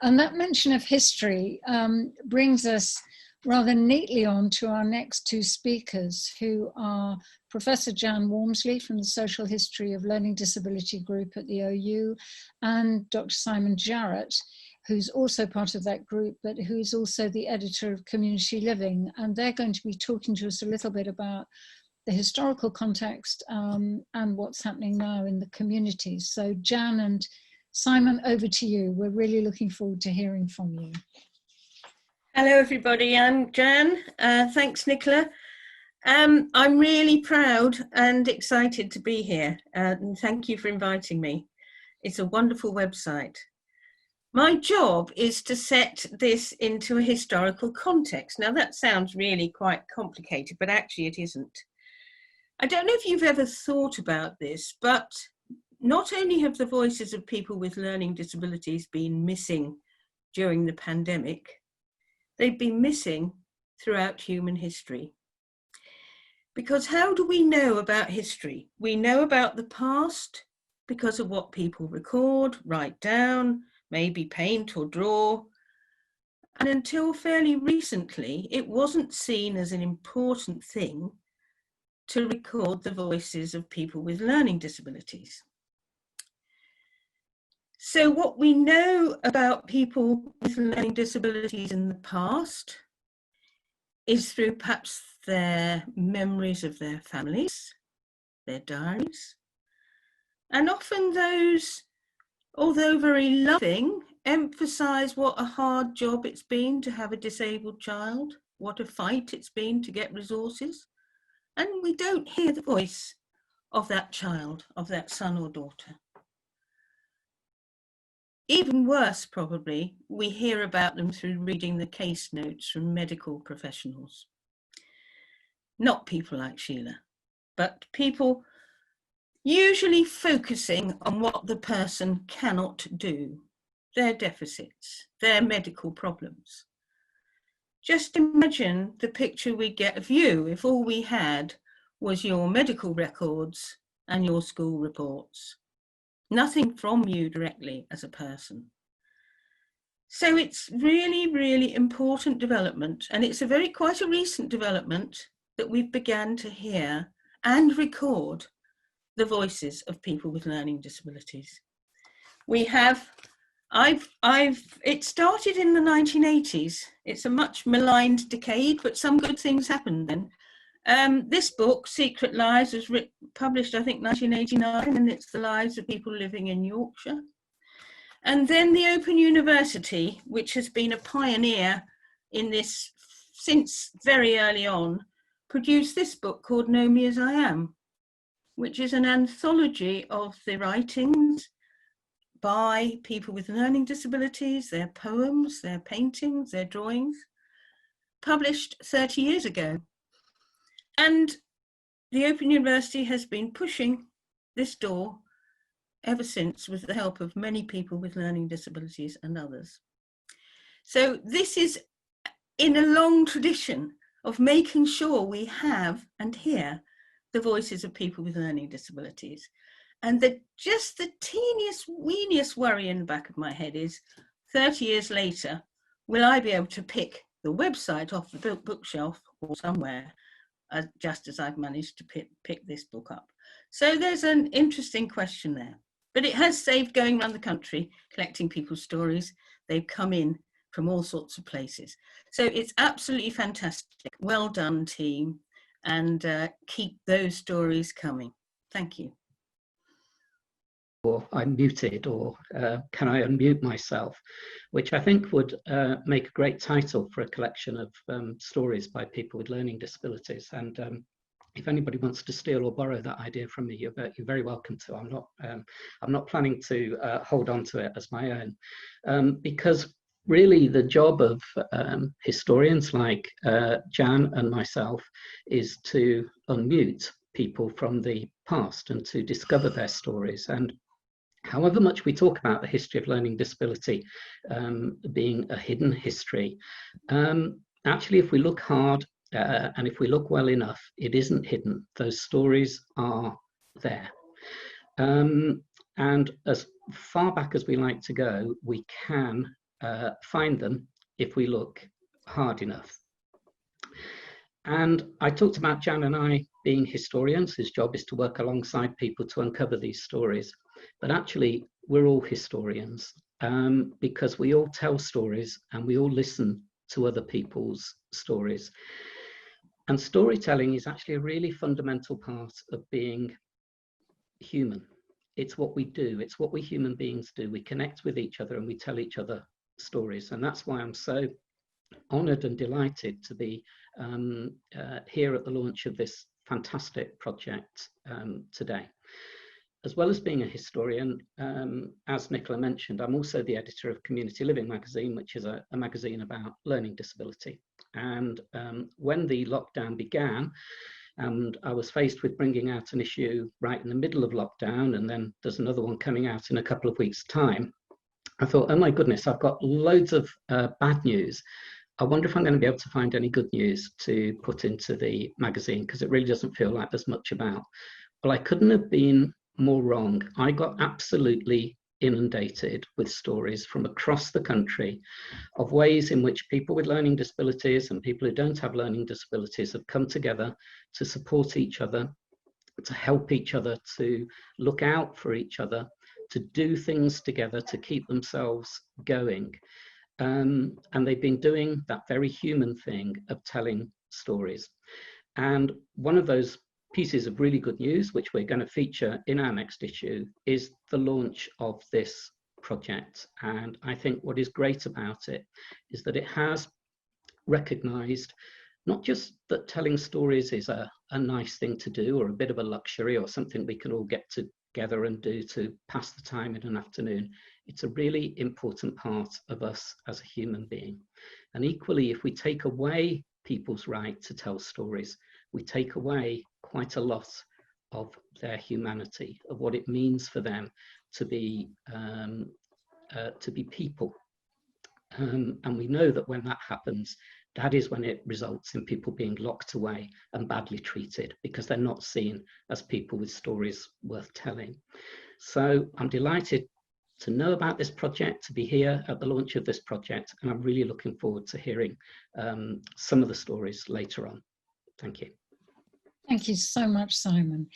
And that mention of history brings us rather neatly on to our next two speakers, who are Professor Jan Walmsley from the Social History of Learning Disability Group at the OU, and Dr. Simon Jarrett, who's also part of that group, but who's also the editor of Community Living. And they're going to be talking to us a little bit about the historical context and what's happening now in the communities. So Jan and Simon, over to you. We're really looking forward to hearing from you. Hello everybody, I'm Jan. Thanks Nicola. I'm really proud and excited to be here, and thank you for inviting me. It's a wonderful website. My job is to set this into a historical context. Now that sounds really quite complicated, but actually it isn't. I don't know if you've ever thought about this, but not only have the voices of people with learning disabilities been missing during the pandemic, they've been missing throughout human history. Because how do we know about history? We know about the past because of what people record, write down, maybe paint or draw. And until fairly recently, it wasn't seen as an important thing to record the voices of people with learning disabilities. So what we know about people with learning disabilities in the past is through perhaps their memories of their families, their diaries, and often those, although very loving, emphasize what a hard job it's been to have a disabled child, what a fight it's been to get resources, and we don't hear the voice of that child, of that son or daughter. Even worse, probably, we hear about them through reading the case notes from medical professionals. Not people like Sheila, but people usually focusing on what the person cannot do, their deficits, their medical problems. Just imagine the picture we get of you if all we had was your medical records and your school reports. Nothing from you directly as a person. So it's really, really important development, and it's quite a recent development that we've begun to hear and record the voices of people with learning disabilities. It started in the 1980s. It's a much maligned decade, but some good things happened then. This book, Secret Lives, was published, I think, 1989, and it's the lives of people living in Yorkshire. And then the Open University, which has been a pioneer in this since very early on, produced this book called Know Me As I Am, which is an anthology of the writings by people with learning disabilities, their poems, their paintings, their drawings, published 30 years ago. And the Open University has been pushing this door ever since, with the help of many people with learning disabilities and others. So this is in a long tradition of making sure we have and hear the voices of people with learning disabilities. And just the teeniest, weeniest worry in the back of my head is 30 years later, will I be able to pick the website off the bookshelf or somewhere, just as I've managed to pick this book up? So there's an interesting question there. But it has saved going around the country, collecting people's stories. They've come in from all sorts of places. So it's absolutely fantastic. Well done, team. And keep those stories coming. Thank you. Or I'm muted, or can I unmute myself, which I think would make a great title for a collection of stories by people with learning disabilities. And if anybody wants to steal or borrow that idea from me, you're very welcome to. I'm not planning to hold on to it as my own, because really the job of historians like Jan and myself is to unmute people from the past and to discover their stories. And however much we talk about the history of learning disability being a hidden history, actually, if we look hard and if we look well enough, it isn't hidden. Those stories are there. And as far back as we like to go, we can find them if we look hard enough. And I talked about Jan and I being historians, whose job is to work alongside people to uncover these stories. But actually, we're all historians because we all tell stories and we all listen to other people's stories. And storytelling is actually a really fundamental part of being human. It's what we do. It's what we human beings do. We connect with each other and we tell each other stories. And that's why I'm so honoured and delighted to be here at the launch of this fantastic project today. As well as being a historian, as Nicola mentioned, I'm also the editor of Community Living magazine, which is a magazine about learning disability. And when the lockdown began, and I was faced with bringing out an issue right in the middle of lockdown, and then there's another one coming out in a couple of weeks' time, I thought, oh my goodness, I've got loads of bad news. I wonder if I'm going to be able to find any good news to put into the magazine, because it really doesn't feel like there's much about. Well, I couldn't have been more wrong. I got absolutely inundated with stories from across the country of ways in which people with learning disabilities and people who don't have learning disabilities have come together to support each other, to help each other, to look out for each other, to do things together to keep themselves going. And they've been doing that very human thing of telling stories. And one of those pieces of really good news, which we're going to feature in our next issue, is the launch of this project. And I think what is great about it is that it has recognised not just that telling stories is a nice thing to do or a bit of a luxury or something we can all get together and do to pass the time in an afternoon. It's a really important part of us as a human being. And equally, if we take away people's right to tell stories, we take away quite a lot of their humanity, of what it means for them to be people. And we know that when that happens, that is when it results in people being locked away and badly treated because they're not seen as people with stories worth telling. So I'm delighted to know about this project, to be here at the launch of this project, and I'm really looking forward to hearing some of the stories later on. Thank you. Thank you so much, Simon.